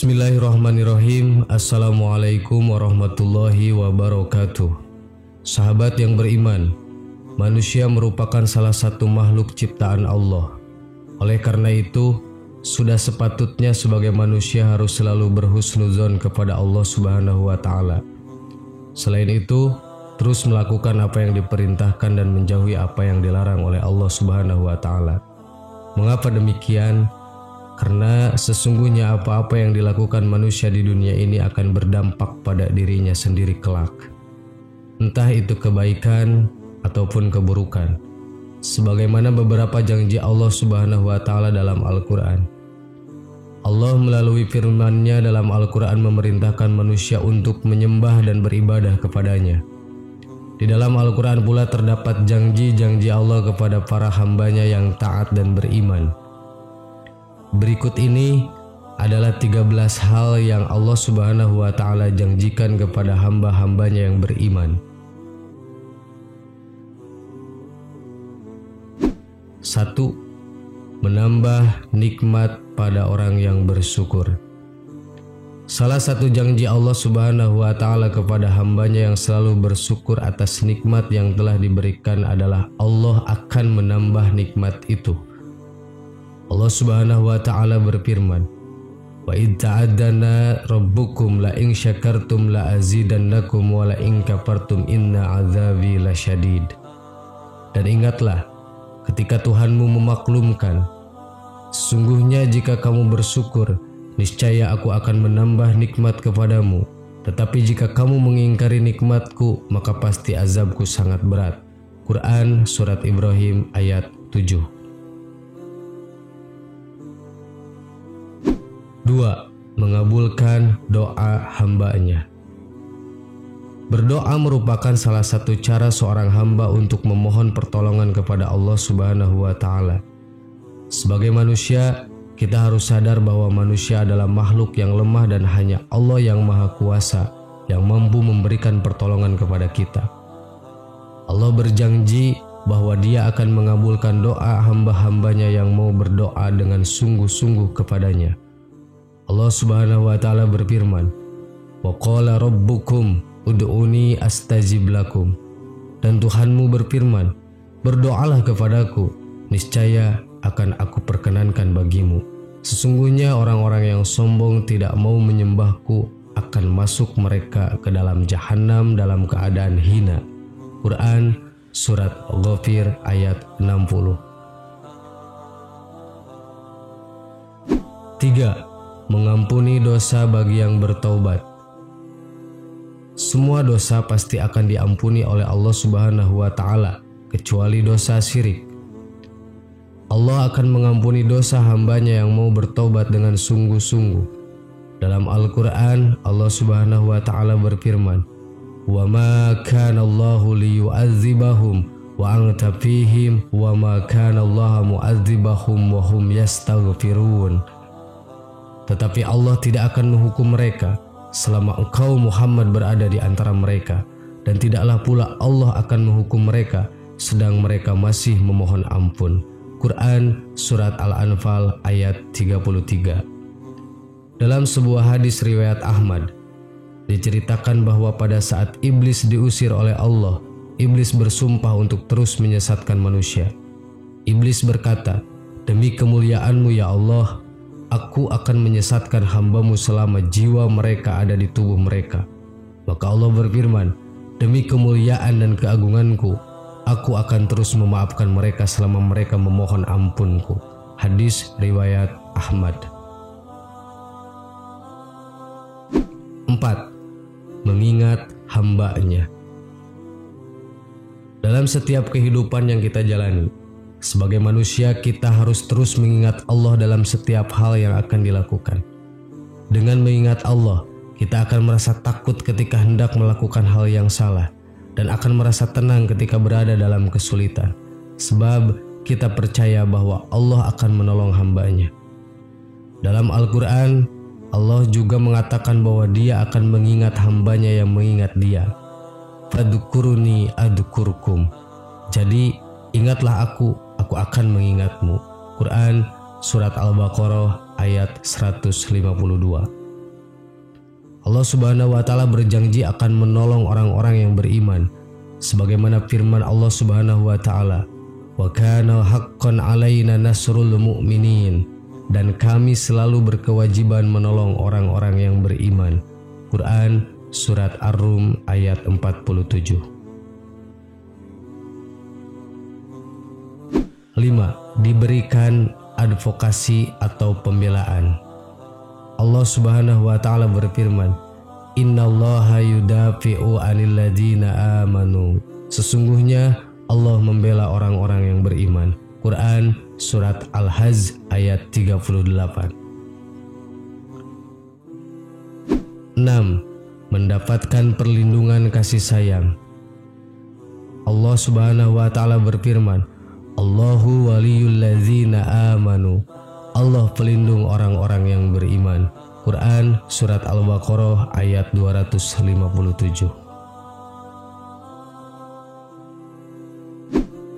Bismillahirrahmanirrahim. Assalamualaikum warahmatullahi wabarakatuh. Sahabat yang beriman, manusia merupakan salah satu makhluk ciptaan Allah. Oleh karena itu, sudah sepatutnya sebagai manusia harus selalu berhusnuzon kepada Allah Subhanahu wa Ta'ala. Selain itu, terus melakukan apa yang diperintahkan dan menjauhi apa yang dilarang oleh Allah Subhanahu wa Ta'ala. Mengapa demikian? Karena sesungguhnya apa-apa yang dilakukan manusia di dunia ini akan berdampak pada dirinya sendiri kelak. Entah itu kebaikan ataupun keburukan. Sebagaimana beberapa janji Allah Subhanahu wa Ta'ala dalam Al-Quran. Allah melalui firman-Nya dalam Al-Quran memerintahkan manusia untuk menyembah dan beribadah kepadanya. Di dalam Al-Quran pula terdapat janji-janji Allah kepada para hambanya yang taat dan beriman. Berikut ini adalah 13 hal yang Allah Subhanahu wa Ta'ala janjikan kepada hamba-hambanya yang beriman. 1. Menambah nikmat pada orang yang bersyukur. Salah satu janji Allah Subhanahu wa Ta'ala kepada hambanya yang selalu bersyukur atas nikmat yang telah diberikan adalah Allah akan menambah nikmat itu. Allah Subhanahu wa Ta'ala berfirman, "Wa id ta'addana rabbukum la in syakartum la azidannakum wa la in kafartum inna azabi lasyadid." Dan ingatlah ketika Tuhanmu memaklumkan, sesungguhnya jika kamu bersyukur, niscaya aku akan menambah nikmat kepadamu. Tetapi jika kamu mengingkari nikmatku, maka pasti azabku sangat berat. Quran Surat Ibrahim ayat 7. 2. Mengabulkan doa hambanya. Berdoa merupakan salah satu cara seorang hamba untuk memohon pertolongan kepada Allah Subhanahu wa Ta'ala. Sebagai manusia, kita harus sadar bahwa manusia adalah makhluk yang lemah dan hanya Allah yang Maha Kuasa yang mampu memberikan pertolongan kepada kita. Allah berjanji bahwa Dia akan mengabulkan doa hamba-hambanya yang mau berdoa dengan sungguh-sungguh kepadanya. Allah Subhanahu wa Ta'ala berfirman, "Wa qala rabbukum ud'uni astajib lakum." Dan Tuhanmu berfirman, "Berdoalah kepadaku, niscaya akan aku perkenankan bagimu." Sesungguhnya orang-orang yang sombong tidak mau menyembahku akan masuk mereka ke dalam jahanam dalam keadaan hina. Quran Surat Ghafir ayat 60. 3. Mengampuni dosa bagi yang bertaubat. Semua dosa pasti akan diampuni oleh Allah Subhanahu wa Ta'ala, kecuali dosa syirik. Allah akan mengampuni dosa hambanya yang mau bertobat dengan sungguh-sungguh. Dalam Al-Quran, Allah Subhanahu wa Ta'ala berfirman, "Wa ma kana Allahu liyu'adzibahum wa anta fihim wa ma kana Allahu mu'adzibahum wa hum yastaghfirun." Tetapi Allah tidak akan menghukum mereka selama engkau Muhammad berada di antara mereka, dan tidaklah pula Allah akan menghukum mereka sedang mereka masih memohon ampun. Quran Surat Al-Anfal ayat 33. Dalam sebuah hadis riwayat Ahmad, diceritakan bahwa pada saat iblis diusir oleh Allah, iblis bersumpah untuk terus menyesatkan manusia. Iblis berkata, "Demi kemuliaan-Mu ya Allah, aku akan menyesatkan hamba-Mu selama jiwa mereka ada di tubuh mereka." Maka Allah berfirman, "Demi kemuliaan dan keagungan-Ku, aku akan terus memaafkan mereka selama mereka memohon ampun-Ku." Hadis riwayat Ahmad. 4. Mengingat hambanya. Dalam setiap kehidupan yang kita jalani, sebagai manusia kita harus terus mengingat Allah dalam setiap hal yang akan dilakukan. Dengan mengingat Allah, kita akan merasa takut ketika hendak melakukan hal yang salah dan akan merasa tenang ketika berada dalam kesulitan, sebab kita percaya bahwa Allah akan menolong hambanya. Dalam Al-Quran, Allah juga mengatakan bahwa Dia akan mengingat hambanya yang mengingat Dia. "Fadhkuruni adhkurkum." Jadi, ingatlah aku akan mengingatmu. Quran Surat Al-Baqarah ayat 152. Allah Subhanahu wa taala berjanji akan menolong orang-orang yang beriman. Sebagaimana firman Allah Subhanahu wa taala, "Wa kana haqqan 'alaina nasrul mu'minin." Dan kami selalu berkewajiban menolong orang-orang yang beriman. Quran Surat Ar-Rum ayat 47. 5. Diberikan advokasi atau pembelaan. Allah Subhanahu wa taala berfirman, "Innallaha yudafi'u 'anil ladzina amanu." Sesungguhnya Allah membela orang-orang yang beriman. Quran Surat Al-Hajj ayat 38. 6. Mendapatkan perlindungan kasih sayang. Allah Subhanahu wa taala berfirman, "Allahu waliyul ladzina amanu." Allah pelindung orang-orang yang beriman. Quran Surat Al-Baqarah ayat 257.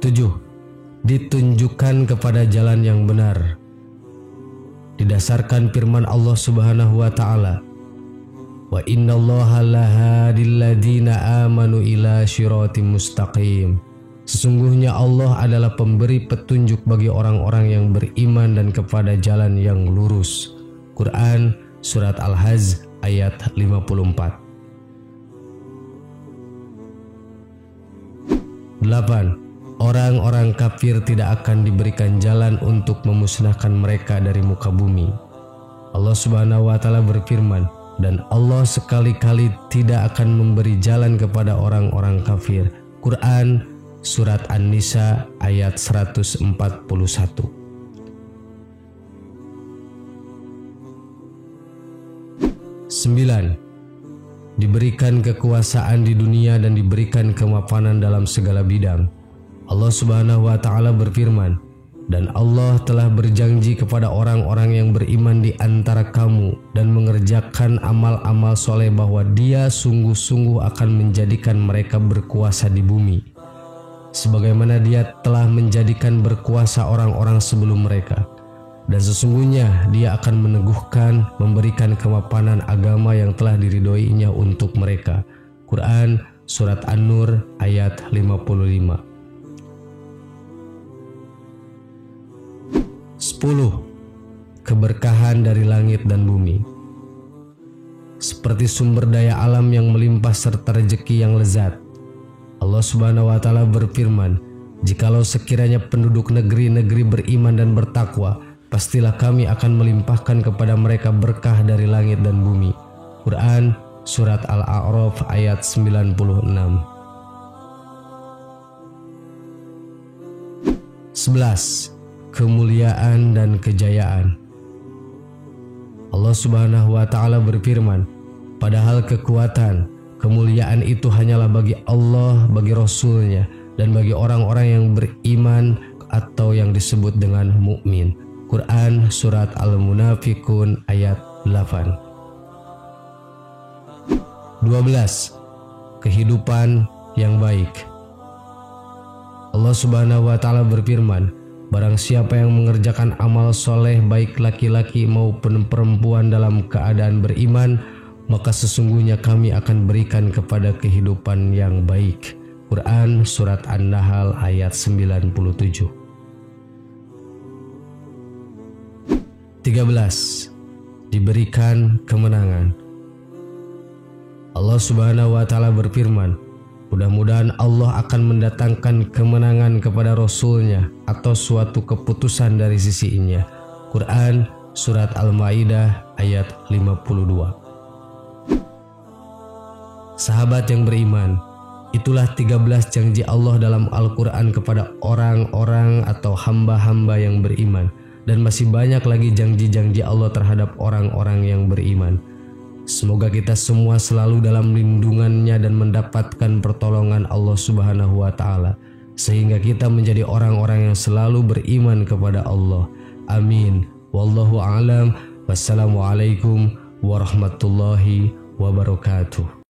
7. Ditunjukkan kepada jalan yang benar. Didasarkan firman Allah Subhanahu wa taala, "Wa innallaha lahadil ladzina amanu ila syiratim mustaqim." Sesungguhnya Allah adalah pemberi petunjuk bagi orang-orang yang beriman dan kepada jalan yang lurus. Quran Surat Al-Hajj ayat 54. 8. Orang-orang kafir tidak akan diberikan jalan untuk memusnahkan mereka dari muka bumi. Allah Subhanahu wa taala berfirman, "Dan Allah sekali-kali tidak akan memberi jalan kepada orang-orang kafir." Quran Surat An-Nisa ayat 141. 9. Diberikan kekuasaan di dunia dan diberikan kemapanan dalam segala bidang. Allah Subhanahu wa taala berfirman, "Dan Allah telah berjanji kepada orang-orang yang beriman di antara kamu dan mengerjakan amal-amal soleh bahwa Dia sungguh-sungguh akan menjadikan mereka berkuasa di bumi, sebagaimana Dia telah menjadikan berkuasa orang-orang sebelum mereka. Dan sesungguhnya Dia akan meneguhkan, memberikan kemapanan agama yang telah diridhoinya untuk mereka." Quran Surat An-Nur ayat 55. 10. Keberkahan dari langit dan bumi. Seperti sumber daya alam yang melimpah serta rezeki yang lezat. Allah Subhanahu wa taala berfirman, "Jikalau sekiranya penduduk negeri-negeri beriman dan bertakwa, pastilah kami akan melimpahkan kepada mereka berkah dari langit dan bumi." Quran Surat Al-A'raf ayat 96. 11. Kemuliaan dan kejayaan. Allah Subhanahu wa taala berfirman, "Padahal kekuatan, kemuliaan itu hanyalah bagi Allah, bagi Rasul-Nya, dan bagi orang-orang yang beriman atau yang disebut dengan mukmin." Quran Surat Al-Munafiqun ayat 8. 12. Kehidupan yang baik. Allah Subhanahu wa taala berfirman, "Barang siapa yang mengerjakan amal soleh baik laki-laki maupun perempuan dalam keadaan beriman, maka sesungguhnya kami akan berikan kepada kehidupan yang baik." Quran Surat An-Nahl ayat 97. 13. Diberikan kemenangan. Allah Subhanahu wa taala berfirman, "Mudah-mudahan Allah akan mendatangkan kemenangan kepada Rasul-Nya atau suatu keputusan dari sisi-Nya." Quran Surat Al-Maidah ayat 52. Sahabat yang beriman, itulah 13 janji Allah dalam Al-Quran kepada orang-orang atau hamba-hamba yang beriman. Dan masih banyak lagi janji-janji Allah terhadap orang-orang yang beriman. Semoga kita semua selalu dalam lindungannya dan mendapatkan pertolongan Allah Subhanahu wa taala, sehingga kita menjadi orang-orang yang selalu beriman kepada Allah. Amin. Wallahu a'lam. Wassalamualaikum warahmatullahi wabarakatuh.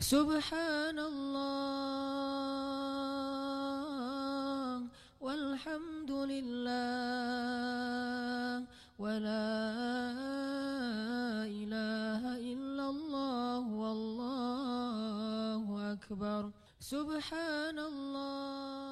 Subhanallah. walhamdulillah wa la ilaha illallah wallahu akbar. Subhanallah